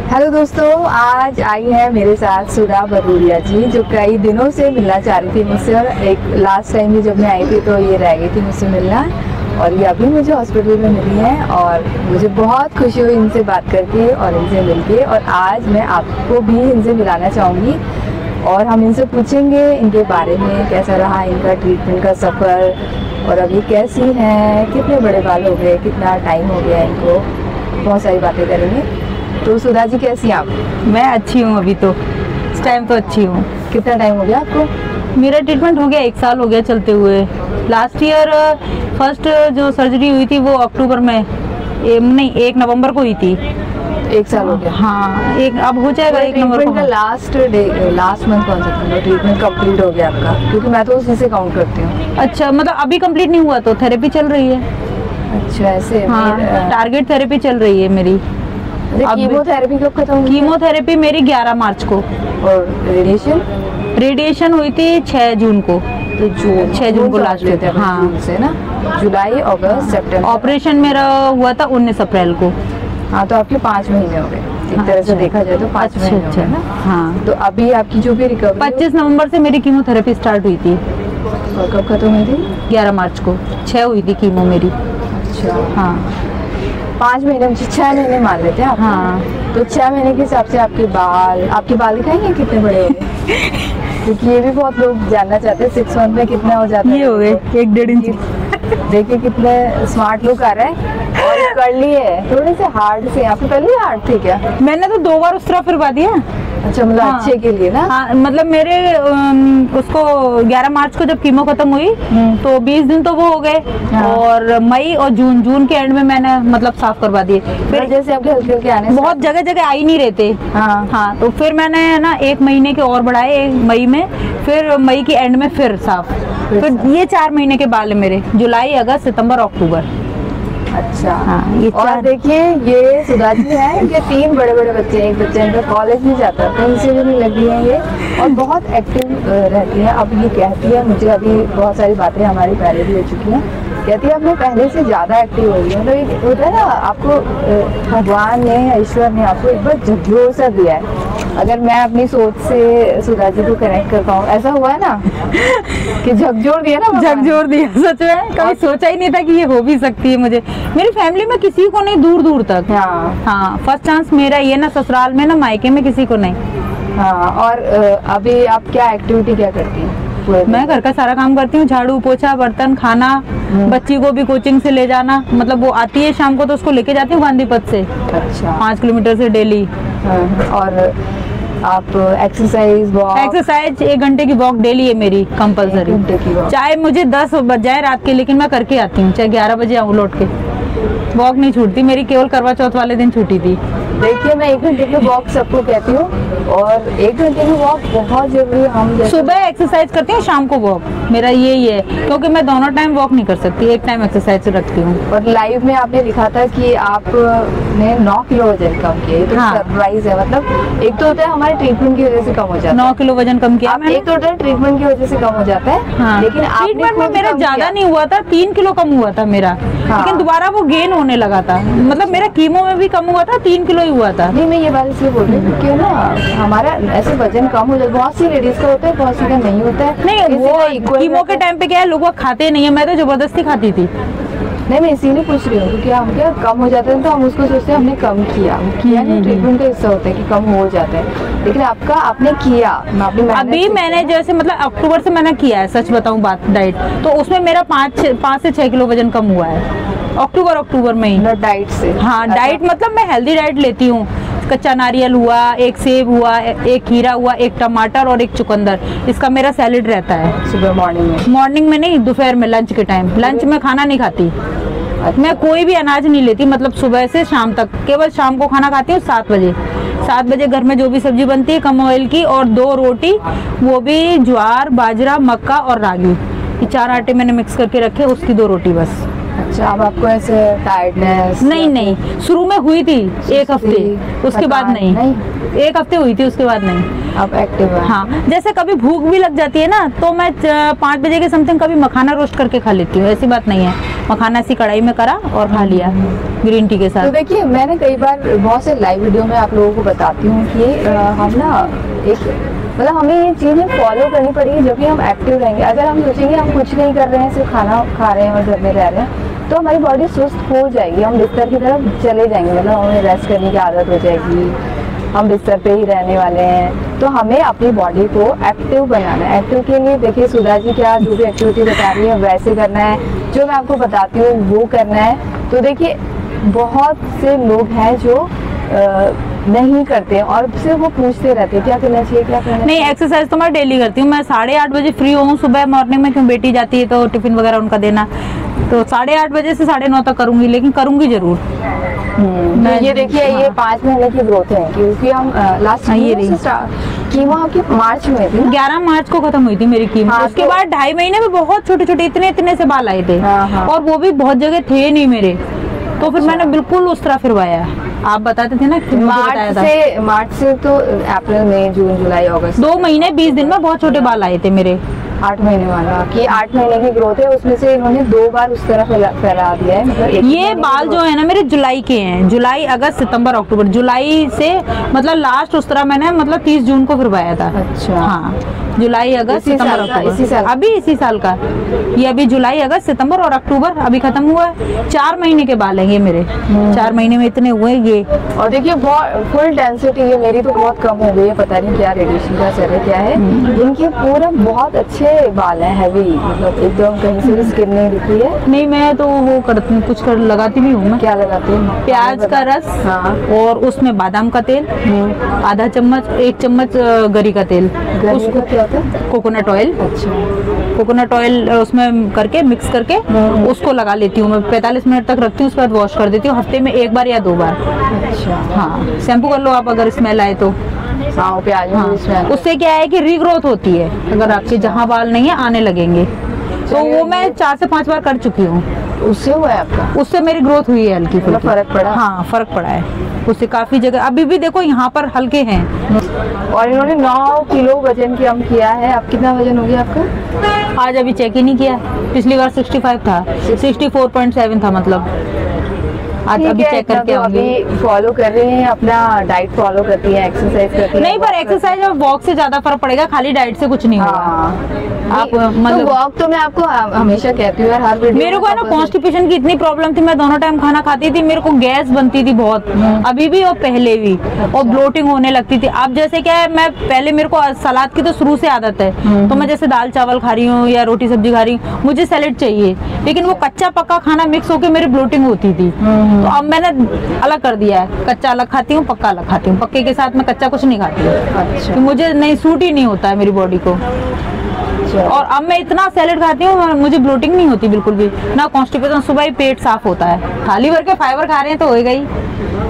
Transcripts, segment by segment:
Hello दोस्तों, आज आई है मेरे साथ सुधा भदौरिया जी, जो कई दिनों से मिलना चाह रही थी मुझसे। और एक लास्ट टाइम भी जब मैं आई थी तो ये रह गई थी मुझसे मिलना, और ये अभी मुझे हॉस्पिटल में मिली है और मुझे बहुत खुशी हुई इनसे बात करके और इनसे मिलके। और आज मैं आपको भी इनसे मिलाना चाहूँगी और हम इनसे पूछेंगे इनके बारे में, कैसा रहा इनका ट्रीटमेंट का सफ़र, और अभी कैसी हैं, कितने बड़े बाल हो गए, कितना टाइम हो गया इनको, बहुत सारी बातें करेंगे। तो सुधा जी कैसी हैं आप? मैं अच्छी हूँ, अभी तो इस टाइम तो अच्छी हूँ। कितना टाइम हो गया आपको? मेरा ट्रीटमेंट हो गया 1 साल हो गया चलते हुए। लास्ट ईयर फर्स्ट जो सर्जरी हुई थी वो अक्टूबर में, नहीं 1 नवंबर को हुई थी। 1 साल हो गया? हाँ, अब हो जाएगा 1 नवंबर को। लास्ट मंथ कौन सा ट्रीटमेंट कंप्लीट हो गया आपका? क्योंकि मैं तो उसी से काउंट करती हूँ। अच्छा, मतलब अभी कंप्लीट नहीं हुआ तो थेरेपी चल रही है। अच्छा, ऐसे? हाँ, टारगेट थेरेपी चल रही है मेरी। कीमोथेरेपी कब खत्म हुई? कीमोथेरेपी मेरी 11 मार्च को। और रेडिएशन हुई थी 6 जून को। तो 6 जून को लास्ट हुए थे? हाँ, जून से ना, जुलाई, अगस्त, सितंबर। ऑपरेशन मेरा हुआ था 19 अप्रैल को। हाँ, तो आपके 5 महीने हो गए एक तरह से देखा जाए तो। 5 महीने हो गए ना। हाँ, तो अभी आपकी जो भी रिकवरी 25 नवंबर से मेरी कीमोथेरेपी स्टार्ट हुई थी। और कब खत्म हुई थी? 11 मार्च को 6 हुई थी कीमो मेरी। अच्छा, हाँ, 5 महीने 6 महीने मान लेते हैं आप। हाँ, तो 6 महीने के हिसाब से आपके बाल दिखाएंगे कितने बड़े हो गए? क्योंकि ये भी बहुत लोग जानना चाहते हैं 6 मंथ में कितना हो जाता है। ये हो गए 1-1.5 इंच। देखिए कितने स्मार्ट लुक आ रहा है। और कर्ली है, थोड़े से हार्ड से। आपको पहले हार्ड थे क्या? मैंने तो 2 बार उस तरफ फिरवा दिया। अच्छा, मतलब हाँ, अच्छे के लिए ना। हाँ, मतलब मेरे उसको 11 मार्च को जब कीमो खत्म हुई तो 20 दिन तो वो हो गए। हाँ। और मई और जून के एंड में मैंने मतलब साफ करवा दिए। फिर जैसे आपके हल्के हल्के आने बहुत जगह आ ही नहीं रहते। हाँ, हाँ, तो फिर मैंने ना 1 महीने के और बढ़ाए, मई में, फिर मई के एंड में फिर साफ। फिर ये 4 महीने के बाल है मेरे, जुलाई, अगस्त, सितंबर, अक्टूबर। अच्छा। हाँ, ये और देखिए ये सुधा जी है, इनके 3 बड़े बड़े बच्चे हैं। एक बच्चा इनका कॉलेज नहीं जाता, कहीं से भी नहीं लगी है ये, और बहुत एक्टिव रहती है। अब ये कहती है मुझे, अभी बहुत सारी बातें हमारी पहले भी हो चुकी हैं, कहती है आपने पहले से ज़्यादा एक्टिव हो गई है। मतलब एक होता है ना, आपको भगवान ने, ईश्वर ने आपको एक बार झकझोर सा दिया है। अगर मैं अपनी सोच से सुधा जी को कनेक्ट कर पाऊँ, ऐसा हुआ है ना कि झकझोर दिया ना? झकझोर दिया, सच में कभी सोचा ही नहीं था कि ये हो भी सकती है मुझे। मेरी फैमिली में किसी को नहीं, दूर दूर तक। हाँ, हाँ, फर्स्ट चांस मेरा ये ना, ससुराल में ना, मायके में किसी को नहीं। हाँ। और अभी आप क्या एक्टिविटी क्या करती हैं? मैं घर का सारा काम करती हूँ, झाड़ू पोछा, बर्तन, खाना, बच्ची को भी कोचिंग से ले जाना। मतलब वो आती है शाम को तो उसको लेके जाती हूँ गांधी पथ से। अच्छा, 5 किलोमीटर से डेली। और आप एक्सरसाइज 1 घंटे की वॉक डेली है मेरी कंपलसरी। चाहे मुझे 10 बज जाए रात के, लेकिन मैं करके आती हूँ, चाहे 11 बजे आऊँ लौट के। वॉक नहीं छूटती मेरी, केवल करवा चौथ वाले दिन छूटी थी। देखिए, मैं 1 घंटे की वॉक सबको कहती हूँ, और 1 घंटे की वॉक बहुत जरूरी है। हम सुबह एक्सरसाइज करती हूँ, शाम को वॉक, मेरा यही है, क्योंकि मैं दोनों टाइम वॉक नहीं कर सकती, एक टाइम एक्सरसाइज रखती हूँ। और लाइव में आपने लिखा था कि आपने 9 किलो वजन कम किया, तो सरप्राइज है। मतलब एक तो होता है हमारे ट्रीटमेंट की वजह से कम हो जाता है, 9 किलो वजन कम किया मैंने। एक तो होता है ट्रीटमेंट की वजह से कम हो जाता है। हाँ, लेकिन ट्रीटमेंट में मेरा ज्यादा नहीं हुआ था, 3 किलो कम हुआ था मेरा। हाँ, लेकिन दोबारा वो गेन होने लगा था। मतलब मेरा कीमो में भी कम हुआ था, 3 किलो ही हुआ था। नहीं, मैं ये बात इसलिए बोल रही हूँ क्यों ना, हमारा ऐसे वजन कम हो जाता है। बहुत सी लेडीज का होता है, बहुत सी का नहीं होता है। नहीं, वो कीमो के टाइम पे क्या है, लोग खाते नहीं है, मैं तो जबरदस्ती खाती थी। नहीं, मैं इसीलिए पूछ रही हूँ क्योंकि हम क्या कम हो जाते हैं तो हम उसको सोचते हैं हमने कम किया नहीं। ट्रीटमेंट का हिस्सा होता है कि कम हो जाता है, लेकिन आपका आपने किया। अभी मैंने जैसे मतलब अक्टूबर से मैंने किया है, सच बताऊँ बात, डाइट तो उसमें मेरा 5 से 6 किलो वजन कम हुआ है अक्टूबर में ही, डाइट से। हाँ, डाइट मतलब मैं हेल्दी डाइट लेती हूँ। कच्चा नारियल हुआ, 1 सेब हुआ, 1 खीरा हुआ, 1 टमाटर और 1 चुकंदर, इसका मेरा सैलेड रहता है सुबह मॉर्निंग में नहीं, दोपहर में, लंच के टाइम। लंच में खाना नहीं खाती। अच्छा। मैं कोई भी अनाज नहीं लेती, मतलब सुबह से शाम तक, केवल शाम को खाना खाती हूँ 7 बजे। 7 बजे घर में जो भी सब्जी बनती है कम ऑयल की, और 2 रोटी, वो भी ज्वार, बाजरा, मक्का और रागी, ये 4 आटे मैंने मिक्स करके रखे, उसकी 2 रोटी बस। अच्छा, अब आपको ऐसे टायर्डनेस? नहीं, शुरू में हुई थी 1 हफ्ते, उसके बाद नहीं। 1 हफ्ते हुई थी, उसके बाद नहीं। अब एक्टिव है? हाँ, जैसे कभी भूख भी लग जाती है ना, तो मैं 5 बजे के समथिंग कभी मखाना रोस्ट करके खा लेती हूँ, ऐसी बात नहीं है। मखाना ऐसी कढ़ाई में करा और खा लिया ग्रीन टी के साथ। तो देखिए, मैंने कई बार बहुत से लाइव वीडियो में आप लोगों को बताती हूँ कि हम ना एक मतलब हमें ये चीज़ें फॉलो करनी पड़ेगी जब भी हम एक्टिव रहेंगे। अगर हम सोचेंगे हम कुछ नहीं कर रहे हैं, सिर्फ खाना खा रहे हैं और घर में रह रहे हैं, तो हमारी बॉडी सुस्त हो जाएगी, हम बिस्तर की तरफ चले जाएंगे, मतलब हमें रेस्ट करने की आदत हो जाएगी, हम बिस्तर पे ही रहने वाले हैं। तो हमें अपनी बॉडी को एक्टिव बनाना है। एक्टिव के लिए देखिए सुधा जी क्या जो भी एक्टिविटी बता रही है वैसे करना है, जो मैं आपको बताती हूँ वो करना है। तो देखिए बहुत से लोग हैं जो नहीं करते हैं और सिर्फ वो पूछते रहते हैं क्या करना चाहिए, क्या करना नहीं। एक्सरसाइज तो मैं डेली करती हूँ। मैं 8:30 बजे फ्री हूँ सुबह मॉर्निंग में, क्यों बेटी जाती है तो टिफिन वगैरह उनका देना, तो 8:30 बजे से 9:30 तक करूंगी, लेकिन करूंगी जरूर। ये देखिए ये 5 महीने की ग्रोथ है, क्योंकि हम लास्ट कीमा आपकी मार्च में थी, 11 मार्च को खत्म हुई थी मेरी कीमा। उसके बाद 2.5 महीने में बहुत छोटे छोटे इतने से बाल आए थे, और वो भी बहुत जगह थे नहीं मेरे, तो फिर मैंने बिल्कुल उस तरह फिरवाया। आप बताते थे ना कि मार्च से तो अप्रैल मई जून जुलाई अगस्त 2 महीने 20 दिन में बहुत छोटे बाल आए थे मेरे। 8 महीने वाला कि 8 महीने की ग्रोथ है, उसमें से इन्होंने 2 बार उस तरह फैला दिया है। मतलब ये बाल जो है ना मेरे जुलाई के हैं, जुलाई अगस्त सितंबर अक्टूबर, जुलाई से मतलब लास्ट उस तरह मैंने मतलब 30 जून को फिरवाया था। अच्छा हाँ, जुलाई अगस्त सितंबर अक्टूबर, अभी इसी साल का ये, अभी जुलाई अगस्त सितंबर और अक्टूबर अभी खत्म हुआ है। 4 महीने के बाल हैं ये मेरे, 4 महीने में इतने हुए ये। और देखिए बहुत फुल डेंसिटी है, मेरी तो बहुत कम हो गई है, पता नहीं क्या रेडिएशन का असर है क्या है। इनके पूरा बहुत अच्छे बाल है, हैवी, मतलब एकदम कहीं से भी स्किन नहीं दिखी है। नहीं, मैं तो वो करती हूँ, कुछ कर लगाती भी हूँ मैं। क्या लगाती हूँ? प्याज का रस, हाँ, और उसमें बादाम का तेल, आधा चम्मच 1 चम्मच गरी का तेल, उसको क्या होता है? Coconut oil. अच्छा, कोकोनट ऑयल उसमें करके मिक्स करके उसको लगा लेती हूँ मैं, 45 मिनट तक रखती हूँ, उसके बाद वॉश कर देती हूँ, हफ्ते में 1 बार या 2 बार। अच्छा हाँ, शैम्पू कर लो आप अगर स्मेल आए तो। हाँ, प्याज हाँ, उससे क्या है कि रीग्रोथ होती है, अगर आपके जहाँ बाल नहीं है आने लगेंगे, तो वो मैं 4 से 5 बार कर चुकी हूँ। उससे हुआ है आपका? उससे मेरी ग्रोथ हुई है हल्की फुल्की, फर्क पड़ा? हाँ, फर्क पड़ा है उससे काफी जगह। अभी भी देखो यहाँ पर हल्के हैं। और इन्होंने 9 किलो वजन कम किया है। अब कितना वजन हो गया आपका? आज अभी चेक ही नहीं किया, पिछली बार 65 था, 64.7 था मतलब। आज अभी चेक करके अभी फॉलो कर रही हैं, अपना डाइट फॉलो करती है, एक्सरसाइज करती है? नहीं, पर एक्सरसाइज और वॉक से ज्यादा फर्क पड़ेगा, खाली डाइट से कुछ नहीं होगा। आप मतलब वॉक तो मैं आपको हमेशा कहती हूँ यार, हर वीडियो मेरे को है ना कॉन्स्टिपेशन की इतनी प्रॉब्लम थी, मैं दोनों टाइम खाना खाती थी, मेरे को गैस बनती थी बहुत, अभी भी और पहले भी, और ब्लोटिंग होने लगती थी। अब जैसे क्या है, मैं पहले मेरे को सलाद की तो शुरू से आदत है, तो मैं जैसे दाल चावल खा रही हूँ या रोटी सब्जी खा रही हूँ, मुझे सैलेड चाहिए, लेकिन वो कच्चा पक्का खाना मिक्स होकर मेरी ब्लोटिंग होती थी। तो अब मैंने अलग कर दिया है, कच्चा अलग खाती हूँ, पक्का अलग खाती हूँ। पक्के के साथ मैं कच्चा कुछ नहीं खाती हूँ। अच्छा। तो मुझे नहीं सूट ही नहीं होता है मेरी बॉडी को। और अब मैं इतना सैलेड खाती हूँ, मुझे ब्लोटिंग नहीं होती बिल्कुल भी, ना कॉन्स्टिपेशन, सुबह ही पेट साफ होता है। थाली भर के फाइबर खा रहे हैं तो होएगा ही।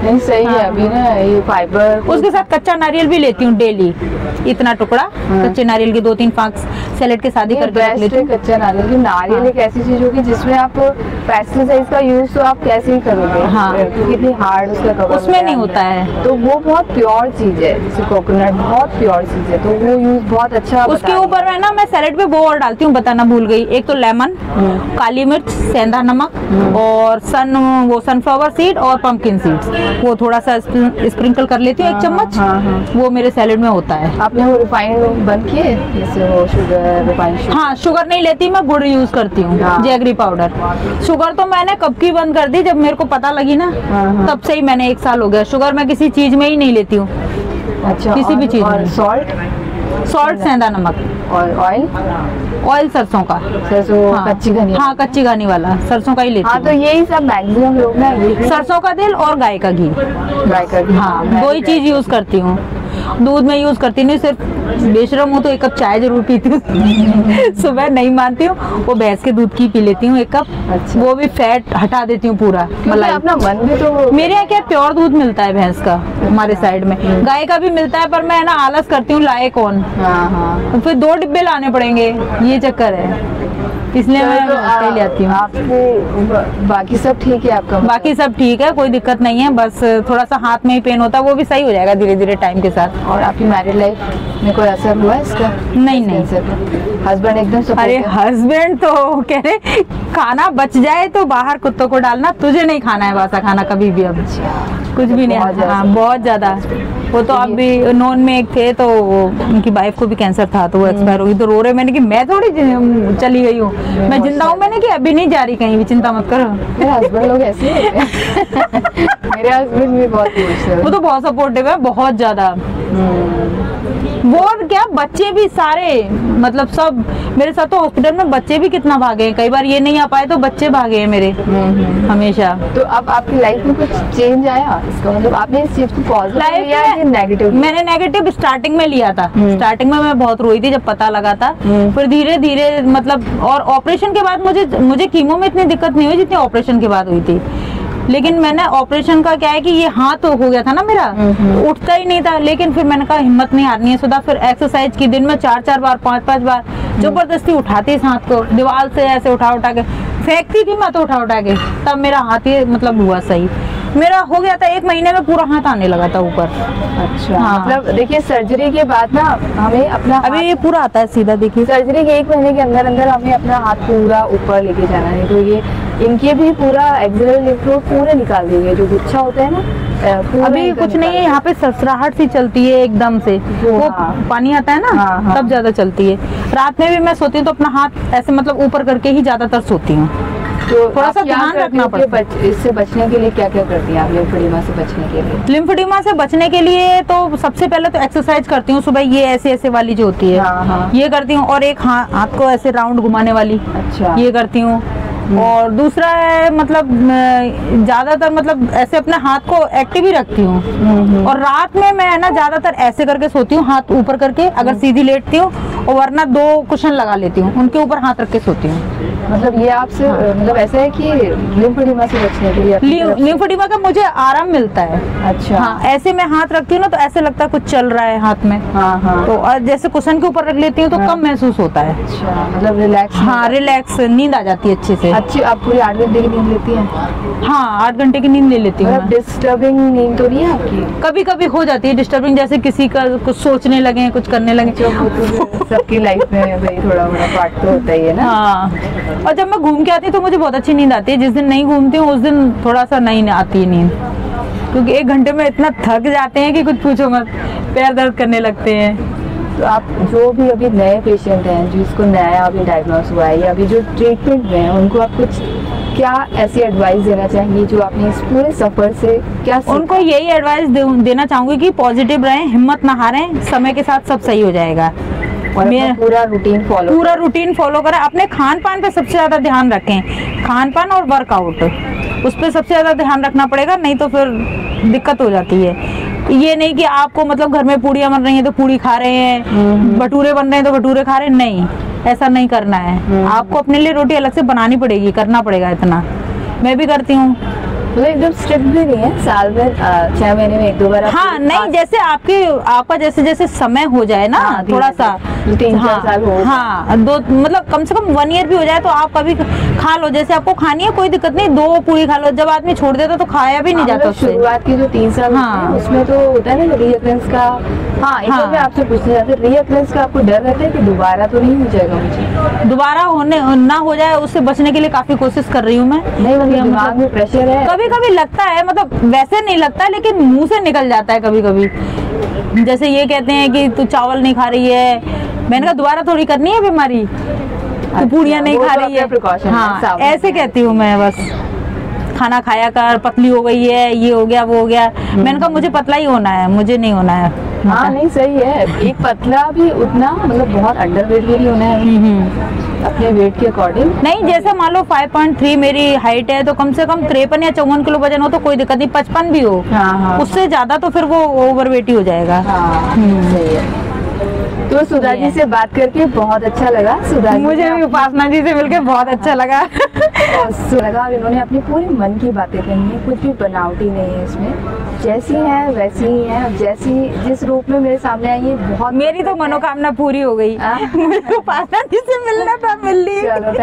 नहीं सही है, अभी ना ये फाइबर, उसके साथ कच्चा नारियल भी लेती हूँ डेली, इतना टुकड़ा कच्चे नारियल के 2-3 फांक सैलेड के साथ ही करके रख लेती हूँ। कच्चा नारियल, नारियल एक ऐसी चीज होगी जिसमें आप पेस्टिसाइड का यूज तो आप कैसे ही करोगे, हाँ, क्योंकि इतनी हार्ड उसका कवर उसमें नहीं होता है, तो वो बहुत प्योर चीज है, जैसे कोकोनट बहुत प्योर चीज है, तो वो यूज बहुत अच्छा। उसके ऊपर है ना मैं सैलेड पे वो और डालती हूँ, बताना भूल गई, एक तो लेमन, काली मिर्च, सेंधा नमक, और सनफ्लावर सीड और पंपकिन सीड्स, वो थोड़ा सा स्प्रिंकल कर लेती हूँ 1 चम्मच। वो मेरे सैलेड में होता है। आपने वो रिफाइंड बंद किए, जैसे वो शुगर, रिफाइंड शुगर? हाँ, शुगर नहीं लेती मैं, गुड़ यूज करती हूँ, जैगरी पाउडर। शुगर तो मैंने कब की बंद कर दी, जब मेरे को पता लगी ना, तब से ही मैंने 1 साल हो गया, शुगर मैं किसी चीज में ही नहीं लेती हूँ। अच्छा, किसी भी चीज में। सॉल्ट, सेंधा नमक, और ऑयल सरसों का, सरसों कच्ची घनी, हाँ कच्ची घनी वाला सरसों का ही लेती हूँ। हाँ, तो यही सब मैक्सिमम लोग ना, सरसों का तेल और गाय का घी, हाँ, 2 ही चीज यूज करती हूँ। दूध में यूज करती नहीं, सिर्फ बेशरम हूँ तो 1 कप चाय जरूर पीती हूँ सुबह नहीं मानती हूँ, वो भैंस के दूध की पी लेती हूँ 1 कप। अच्छा। वो भी फैट हटा देती हूँ पूरा, मलाई। अपना मन भी तो, मेरे यहाँ क्या प्योर दूध मिलता है भैंस का, हमारे साइड में गाय का भी मिलता है, पर मैं ना आलस करती हूँ, लाए कौन, हाँ, तो फिर 2 डिब्बे लाने पड़ेंगे, ये चक्कर है। इसलिए मैं कहीं ले आती हूँ। आपको बाकी सब ठीक है आपका? बाकी सब ठीक है, कोई दिक्कत नहीं है, बस थोड़ा सा हाथ में ही पेन होता है, वो भी सही हो जाएगा धीरे धीरे टाइम के साथ। और आपकी मैरिड लाइफ में कोई असर हुआ है इसका? नहीं। हस्बैंड एकदम सपोर्टिव? अरे हस्बैंड तो कह रहे खाना बच जाए तो बाहर कुत्तों को डालना, तुझे नहीं खाना है बासा खाना कभी भी। अब कुछ भी नहीं। हाँ बहुत ज्यादा। वो तो अब भी नॉन में एक थे, तो उनकी वाइफ को भी कैंसर था, तो वो एक्सपायर हो गई, तो रो रहे। मैंने कि मैं थोड़ी चली गई हूँ, मैं जिंदा हूँ। मैंने कि अभी नहीं जा रही कहीं भी, चिंता मत करो। मेरे हस्बैंड लोग ऐसे ही होते हैं। मेरे हस्बैंड भी बहुत खुश है, वो तो बहुत सपोर्टिव है, बहुत ज्यादा। वो क्या, बच्चे भी सारे, मतलब सब मेरे साथ। तो हॉस्पिटल में बच्चे भी कितना भागे हैं, कई बार ये नहीं आ पाए तो बच्चे भागे हैं मेरे हमेशा। तो अब आपकी लाइफ में कुछ चेंज आया? इसका मतलब आपने इस चीज को पॉजिटिव लिया या नेगेटिव? मैंने नेगेटिव स्टार्टिंग में लिया था। स्टार्टिंग में मैं बहुत रोई थी जब पता लगा था। फिर धीरे धीरे मतलब, और ऑपरेशन के बाद मुझे कीमो में इतनी दिक्कत नहीं हुई जितनी ऑपरेशन के बाद हुई थी। लेकिन मैंने ऑपरेशन का क्या है कि ये हाथ हो गया था ना मेरा, उठता ही नहीं था। लेकिन फिर मैंने कहा हिम्मत नहीं हारनी है सुधा। फिर एक्सरसाइज की दिन में 4-4 बार 5-5 बार जबरदस्ती उठाती इस हाथ को, दीवार से ऐसे उठा के फेंकती थी मैं, तो उठा के, तब मेरा हाथ ही मतलब हुआ सही। मेरा हो गया था 1 महीने में पूरा हाथ आने लगा था ऊपर। अच्छा। हाँ। मतलब देखिए सर्जरी के बाद ना हमें अपना अभी ये पूरा आता है सीधा। देखिए सर्जरी के 1 महीने के अंदर अंदर हमें अपना हाथ पूरा ऊपर लेके जाना है। तो ये इनके भी पूरा एक्सिलरी लिम्फ नोड पूरे निकाल देंगे, जो गुच्छा होता है ना। अभी कुछ नहीं है, यहाँ पे सरसराहट सी चलती है एकदम से, वो पानी आता है ना, तब ज्यादा चलती है। रात में भी मैं सोती हूँ तो अपना हाथ ऐसे मतलब ऊपर करके ही ज्यादातर सोती हूँ। तो थोड़ा सा ध्यान रखना पड़ता है। इससे बचने के लिए क्या क्या करती हैं आप लिम्फेडिमा से बचने के लिए? लिम्फेडिमा से बचने के लिए तो सबसे पहले तो एक्सरसाइज करती हूँ सुबह, ये ऐसे वाली जो होती है ये करती हूँ, और एक हाथ को ऐसे राउंड घुमाने वाली, अच्छा, ये करती हूँ। और दूसरा है मतलब ज्यादातर मतलब ऐसे अपने हाथ को एक्टिव ही रखती हूँ। और रात में मैं ना ज्यादातर ऐसे करके सोती हूँ, हाथ ऊपर करके, अगर सीधी लेटती हूँ, और वरना 2 कुशन लगा लेती हूँ, उनके ऊपर हाथ रख के सोती हूँ। मतलब ये आपसे मतलब ऐसा है कि लिम्फेडिमा से बचने के लिए लिम्फेडिमा का मुझे आराम मिलता है। अच्छा। हाँ, ऐसे मैं हाथ रखती हूँ ना तो ऐसे लगता है कुछ चल रहा है हाथ में। तो जैसे कुशन के ऊपर रख लेती हूँ तो कम महसूस होता है। अच्छा, मतलब रिलैक्स। हाँ, रिलैक्स, नींद आ जाती है अच्छे से। अच्छी। आप पूरी 8 घंटे की नींद लेती हैं? हाँ, 8 घंटे की नींद ले लेती हूँ। डिस्टर्बिंग नींद तो नहीं है आपकी? कभी कभी हो जाती है डिस्टर्बिंग, जैसे किसी का कुछ सोचने लगे, कुछ करने लगे। सबकी लाइफ में भाई थोड़ा बड़ा पार्ट तो होता ही है ना। हाँ, और जब मैं घूम के आती हूँ तो मुझे बहुत अच्छी नींद आती है। जिस दिन नहीं घूमती हूँ उस दिन थोड़ा सा नहीं आती है नींद, क्योंकि 1 घंटे में इतना थक जाते हैं कि कुछ पूछो मत, पैर दर्द करने लगते हैं। तो आप जो भी अभी नए पेशेंट हैं जिसको नया अभी डायग्नोस हुआ है या अभी जो ट्रीटमेंट में है, उनको आप कुछ क्या ऐसी एडवाइस देना चाहेंगे जो आपने इस पूरे सफर से क्या सीखा? उनको यही एडवाइस देना चाहूंगी कि पॉजिटिव रहें, हिम्मत ना हारें, समय के साथ सब सही हो जाएगा। और पूरा रूटीन फॉलो करें। अपने खान पान पे सबसे ज्यादा ध्यान रखें, खान पान और वर्कआउट, उस पर सबसे ज्यादा ध्यान रखना पड़ेगा, नहीं तो फिर दिक्कत हो जाती है। ये नहीं कि आपको मतलब घर में पूड़ियाँ बन रही हैं तो पूड़ी खा रहे हैं, भटूरे बन रहे हैं तो भटूरे खा रहे हैं, नहीं, ऐसा नहीं करना है। आपको अपने लिए रोटी अलग से बनानी पड़ेगी, करना पड़ेगा इतना। मैं भी करती हूँ। मतलब एकदम स्ट्रिक्ट भी नहीं है, साल में 6 महीने में 1-2 बार? हाँ, नहीं, जैसे आपका जैसे समय हो जाए ना, थोड़ा सा 3-4 साल हो, हाँ, 2 मतलब कम से कम 1 ईयर भी हो जाए तो आप कभी खा लो, जैसे आपको खानी है कोई दिक्कत नहीं, 2 पूरी खा लो। जब आदमी छोड़ देता तो खाया भी नहीं जाता उससे। शुरुआत के जो 3 साल उसमें तो होता है ना रीअकरेंस का। हाँ, एक मैं आपसे पूछना चाहती हूँ, रीअकरेंस का आपको डर रहता है कि दोबारा तो नहीं हो जाएगा? मुझे दोबारा ना हो जाए उससे बचने के लिए काफी कोशिश कर रही हूँ मैं। नहीं, मतलब दिमाग में प्रेशर है? कभी कभी लगता है, मतलब वैसे नहीं लगता लेकिन मुंह से निकल जाता है कभी कभी। जैसे ये कहते हैं कि तू चावल नहीं खा रही है, मैंने कहा दोबारा थोड़ी करनी है बीमारी, तू पूड़ियाँ नहीं खा रही है। हाँ, ऐसे कहती हूँ मैं, बस खाना खाया कर, पतली हो गई है, ये हो गया वो हो गया। मैंने कहा मुझे पतला ही होना है, मुझे नहीं होना है। हाँ, नहीं, सही है। एक पतला भी उतना मतलब बहुत अंडरवेट भी नहीं होना है, अपने वेट के अकॉर्डिंग। नहीं, जैसे मान लो 5.3 मेरी हाइट है तो कम से कम 53 या 54 किलो वजन हो तो कोई दिक्कत नहीं, 55 भी हो, उससे ज्यादा तो फिर वो ओवरवेट ही हो जाएगा। सही है। तो सुधा जी से बात करके बहुत अच्छा लगा। सुधा जी, मुझे भी उपासना जी से मिलकर बहुत अच्छा लगा। इन्होंने अपनी पूरी मन की बातें कही है, कुछ भी बनावटी नहीं है इसमें, जैसी है वैसी ही है, जैसी जिस रूप में मेरे सामने आई है। बहुत, मेरी तो मनोकामना पूरी हो गई। मुझे उपासना जी से मिलना था, मिल ली। चलो।